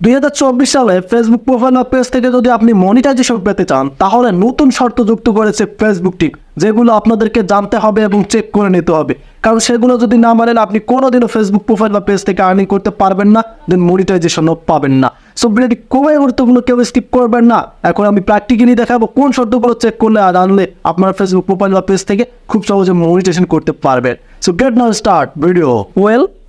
2024 সালে Facebook profile বা page থেকে যদি আপনি মনিটাইজেশন পেতে চান তাহলে নতুন শর্ত যুক্ত করেছে ফেসবুক টিম, যেগুলো আপনাদেরকে জানতে হবে এবং চেক করে নিতে হবে। কারণ সেগুলো যদি না মানেন আপনি কোনোদিনও ফেসবুক প্রোফাইল বা পেজ থেকে আর্নিং করতে পারবেন না, দেন মনিটাইজেশনও পাবেন না। সো ভিডিওটি খুবই গুরুত্বপূর্ণ, কেউ স্কিপ করবেন না। এখন আমি প্র্যাকটিক্যালি দেখাবো কোন শর্তগুলো চেক করলে আর আনলে আপনার ফেসবুক প্রোফাইল বা পেজ থেকে খুব সহজে মনিটাইজেশন করতে পারবেন। সো গেট নাও স্টার্ট ভিডিও।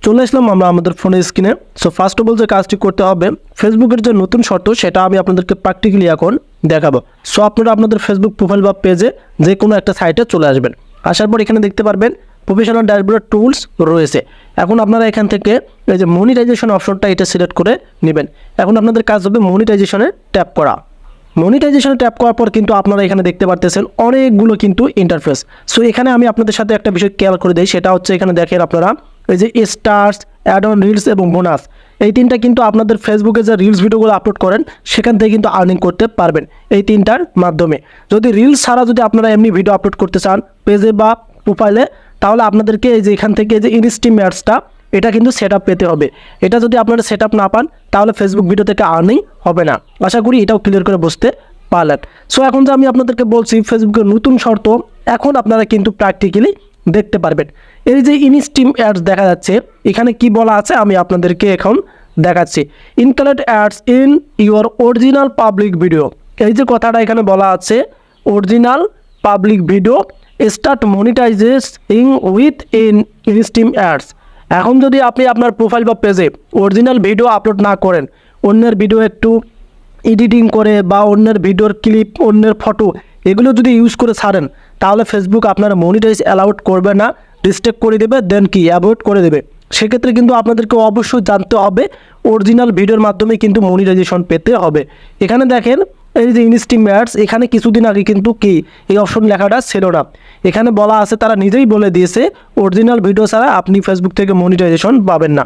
চলে আসলাম আমরা আমাদের ফোনের স্ক্রিনে। সো ফার্স্ট অফ অল যে কাজটি করতে হবে, ফেসবুকের যে নতুন শর্ত সেটা আমি আপনাদেরকে প্র্যাকটিক্যালি এখন দেখাবো। সো আপনারা আপনাদের ফেসবুক প্রোফাইল বা পেজে যে কোনো একটা সাইটে চলে আসবেন। আসার পর এখানে দেখতে পারবেন প্রফেশনাল ড্যাশবোর্ড টুলস রয়েছে। এখন আপনারা এখান থেকে এই যে মনিটাইজেশন অপশনটা এটা সিলেক্ট করে নেবেন। এখন আপনাদের কাজ হবে মনিটাইজেশনে ট্যাপ করা। মনিটাইজেশনে ট্যাপ করার পর কিন্তু আপনারা এখানে দেখতে পারতেছেন অনেকগুলো কিন্তু ইন্টারফেস। সো এখানে আমি আপনাদের সাথে একটা বিষয় খেয়াল করে দিই, সেটা হচ্ছে এখানে দেখেন আপনারা এই যে স্টার্স, অ্যাড অন, রিলস এবং বোনাস, এই তিনটা কিন্তু আপনাদের ফেসবুকে যে রিলস ভিডিওগুলো আপলোড করেন সেখান থেকে কিন্তু আর্নিং করতে পারবেন এই তিনটার মাধ্যমে। যদি রিলস ছাড়া যদি আপনারা এমনি ভিডিও আপলোড করতে চান পেজে বা প্রোফাইলে, তাহলে আপনাদেরকে এই যে এখান থেকে যে ইনস্ট্রিম অ্যাডসটা এটা কিন্তু সেট আপ পেতে হবে। এটা যদি আপনারা সেট আপ না পান তাহলে ফেসবুক ভিডিও থেকে আর্নিং হবে না। আশা করি এটাও ক্লিয়ার করে বুঝতে পারলেন। সো এখন যে আমি আপনাদেরকে বলছি ফেসবুকের নতুন শর্ত, এখন আপনারা কিন্তু প্র্যাকটিক্যালি দেখতে পারবেন। এই যে ইনস্ট্রিম অ্যাডস দেখা যাচ্ছে, এখানে কি বলা আছে আমি আপনাদেরকে এখন দেখাচ্ছি। Include ads in your original public video, এই যে কথাটা এখানে বলা আছে original public video start monetising with instream ads. এখন যদি আপনি আপনার প্রোফাইল বা পেজে অরিজিনাল ভিডিও আপলোড না করেন, অন্যের ভিডিও একটু এডিটিং করে বা অন্যের ভিডিওর ক্লিপ, অন্যের ফটো এগুলো যদি ইউজ করে ছাড়েন, তাহলে ফেসবুক আপনার মনিটাইজ অ্যালাউড করবে না, রিস্ট্রিক্ট করে দেবে, দেন কি অ্যাভয়েড করে দেবে। সেক্ষেত্রে কিন্তু আপনাদেরকে অবশ্যই জানতে হবে অরিজিনাল ভিডিওর মাধ্যমে কিন্তু মনিটাইজেশন পেতে হবে। এখানে দেখেন এই যে ইনস্ট্রিম অ্যাডস, এখানে কিছুদিন আগে কিন্তু কি এই অপশন লেখাটা ছিল না। এখানে বলা আছে, তারা নিজেই বলে দিয়েছে অরিজিনাল ভিডিও ছাড়া আপনি ফেসবুক থেকে মনিটাইজেশন পাবেন না।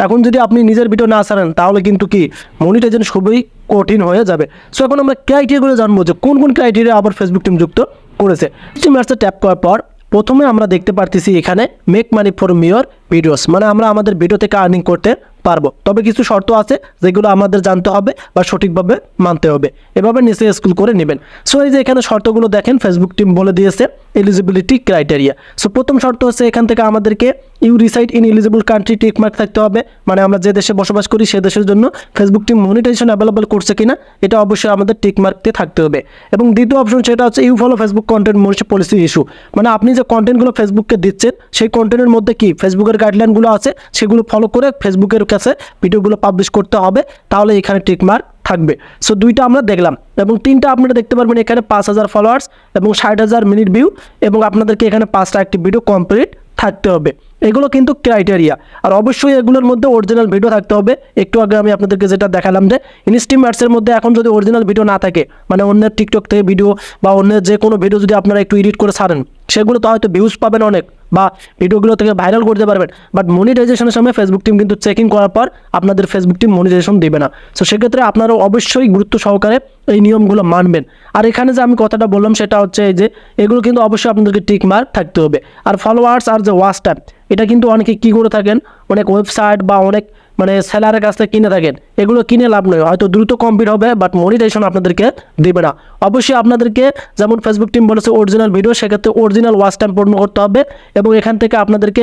এখন যদি আপনি নিজের ভিডিও না ছাড়েন তাহলে কিন্তু কি মনিটাইজেশন খুবই কঠিন হয়ে যাবে। সো এখন আমরা ক্রাইটেরিয়াগুলো জানবো যে কোন কোন ক্রাইটেরিয়া আবার ফেসবুক টিম যুক্ত করেছে। ইনস্ট্রিম অ্যাডসে ট্যাপ করার পর প্রথমে আমরা দেখতে পারতেছি এখানে make money from your videos, মানে আমরা আমাদের ভিডিও থেকে আর্নিং করতে পারবো। তবে কিছু শর্ত আছে যেগুলো আমাদের জানতে হবে বা সঠিকভাবে মানতে হবে। এভাবে নিচে স্ক্রল করে নেবেন। সো এই যে এখানে শর্তগুলো দেখেন ফেসবুক টিম বলে দিয়েছে এলিজিবিলিটি ক্রাইটেরিয়া। সো প্রথম শর্ত হচ্ছে এখান থেকে আমাদেরকে you reside in eligible country tick mark থাকতে হবে, মানে আমরা যে দেশে বসবাস করি সে দেশের জন্য ফেসবুক টিম মনিটাইজেশন অ্যাভেলেবল করছে কিনা এটা অবশ্যই আমাদের টিক মার্কতে থাকতে হবে। এবং দ্বিতীয় অপশন সেটা হচ্ছে you follow Facebook content monitoring policy issue, মানে আপনি যে কন্টেন্টগুলো ফেসবুককে দিচ্ছেন সেই কন্টেন্টের মধ্যে কি ফেসবুকের গাইডলাইনগুলো আছে সেগুলো ফলো করে ফেসবুকের কাছে ভিডিওগুলো পাবলিশ করতে হবে, তাহলে এখানে টিক মার্ক থাকবে। সো দুইটা আমরা দেখলাম। এবং তিনটা আপনারা দেখতে পারবেন এখানে 5000 ফলোয়ার্স এবং 60,000 মিনিট ভিউ, এবং আপনাদেরকে এখানে 5টা একটি ভিডিও কমপ্লিট থাকতে হবে। এগুলো কিন্তু ক্রাইটেরিয়া। আর অবশ্যই এগুলোর মধ্যে অরিজিনাল ভিডিও থাকতে হবে। একটু আগে আমি আপনাদেরকে যেটা দেখালাম যে ইনস্ট্রিম অ্যাডসের মধ্যে এখন যদি অরিজিনাল ভিডিও না থাকে, মানে অন্যের টিকটক থেকে ভিডিও বা অন্যের যে কোনো ভিডিও যদি আপনারা একটু এডিট করে ছাড়েন, সেগুলো তো হয়তো ভিউজ পাবেন অনেক বা ভিডিওগুলো থেকে ভাইরাল করতে পারবেন, বাট মনিটাইজেশনের সময় ফেসবুক টিম কিন্তু চেকিং করার পর আপনাদের ফেসবুক টিম মনিটাইজেশন দেবে না। সো সেক্ষেত্রে আপনারা অবশ্যই গুরুত্ব সহকারে এই নিয়মগুলো মানবেন। আর এখানে যে আমি কথাটা বললাম সেটা হচ্ছে এই যে এগুলো কিন্তু অবশ্যই আপনাদেরকে টিক মার্ক থাকতে হবে। আর ফলোয়ার্স আর যে ওয়াচ টাইম, এটা কিন্তু অনেকে কী করে থাকেন, অনেক ওয়েবসাইট বা অনেক মানে সেলারের কাছ থেকে কিনে থাকেন, এগুলো কিনে লাভ নয়, হয়তো দ্রুত কমপ্লিট হবে বাট মনিটাইজেশন আপনাদেরকে দেবে না। অবশ্যই আপনাদেরকে যেমন ফেসবুক টিম বলেছে অরিজিনাল ভিডিও, সেক্ষেত্রে অরিজিনাল ওয়াচ টাইম পূর্ণ করতে হবে, এবং এখান থেকে আপনাদেরকে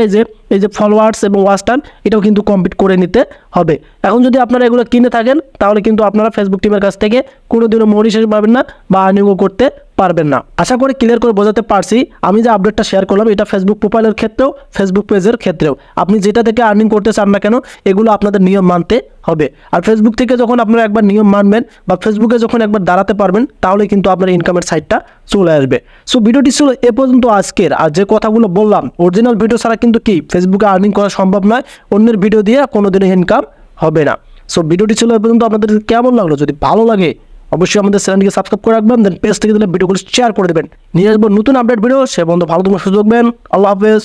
এই যে ফলোয়ার্স এবং ওয়াচ টাইম এটাও কিন্তু কমপ্লিট করে নিতে হবে। এখন যদি আপনারা এগুলো কিনে থাকেন তাহলে কিন্তু আপনারা ফেসবুক টিমের কাছ থেকে কোনোদিনও মনিটাইজেশন পাবেন না বা আর্নিংও করতে পারবেন না। আশা করি ক্লিয়ার করে বোঝাতে পারছি। আমি যে আপডেটটা শেয়ার করলাম এটা ফেসবুক প্রোফাইলের ক্ষেত্রেও ফেসবুক পেজের ক্ষেত্রেও আপনি যেটা থেকে আর্নিং করতে চান না কেন এগুলো আপনাদের নিয়ম মানতে হবে। আর ফেসবুক থেকে যখন আপনারা একবার নিয়ম মানবেন বা ফেসবুকে যখন একবার দাঁড়াতে পারবেন তাহলে কিন্তু আপনার ইনকামের সাইটটা চলে আসবে। সো ভিডিওটি ছিল এ পর্যন্ত আজকের। আর যে কথাগুলো বললাম অরিজিনাল ভিডিও ছাড়া কিন্তু কি ফেসবুকে আর্নিং করা সম্ভব নয়, অন্যের ভিডিও দিয়ে কোনোদিনও ইনকাম হবে না। সো ভিডিওটি ছিল এ পর্যন্ত। আপনাদের কেমন লাগলো? যদি ভালো লাগে অবশ্যই আমাদের চ্যানেলটিকে সাবস্ক্রাইব করে রাখবেন, দেন পেজ থেকে দিলে ভিডিওগুলো শেয়ার করে দেবেন। নিয়ে আসবো নতুন আপডেট ভিডিও। সে বন্ধু ভালো তোমার সুযোগ দেন। আল্লাহ হাফেজ।